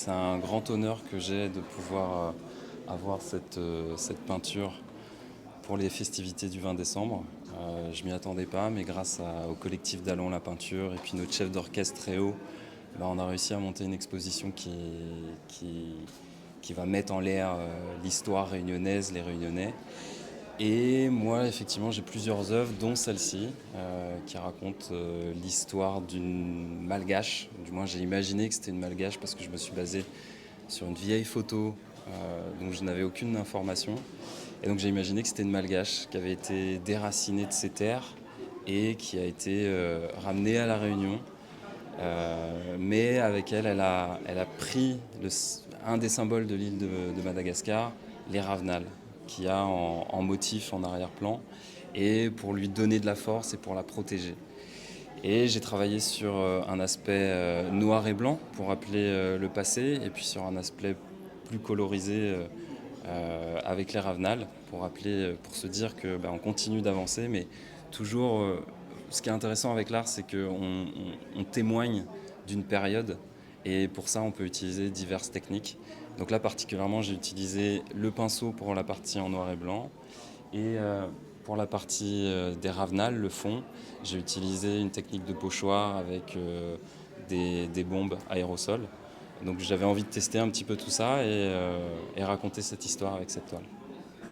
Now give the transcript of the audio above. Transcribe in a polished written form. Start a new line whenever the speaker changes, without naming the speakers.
C'est un grand honneur que j'ai de pouvoir avoir cette peinture pour les festivités du 20 décembre. Je m'y attendais pas, mais au collectif d'Allons la peinture et puis notre chef d'orchestre Réo, on a réussi à monter une exposition qui, qui va mettre en l'air l'histoire réunionnaise, les Réunionnais. Et moi, effectivement, j'ai plusieurs œuvres, dont celle-ci, qui raconte l'histoire d'une malgache. Du moins, j'ai imaginé que c'était une malgache parce que je me suis basé sur une vieille photo dont je n'avais aucune information. Et donc, j'ai imaginé que c'était une malgache qui avait été déracinée de ses terres et qui a été ramenée à La Réunion. Mais avec elle, elle a pris un des symboles de l'île de Madagascar, les ravenals, qu'il y a en motif en arrière-plan, et pour lui donner de la force et pour la protéger. Et j'ai travaillé sur un aspect noir et blanc pour rappeler le passé, et puis sur un aspect plus colorisé avec les ravenals pour rappeler, pour se dire que on continue d'avancer, mais toujours. Ce qui est intéressant avec l'art, c'est qu'on témoigne d'une période, et pour ça, on peut utiliser diverses techniques. Donc là, particulièrement, j'ai utilisé le pinceau pour la partie en noir et blanc, et pour la partie des ravenals, le fond, j'ai utilisé une technique de pochoir avec des bombes aérosols. Donc j'avais envie de tester un petit peu tout ça et raconter cette histoire avec cette toile.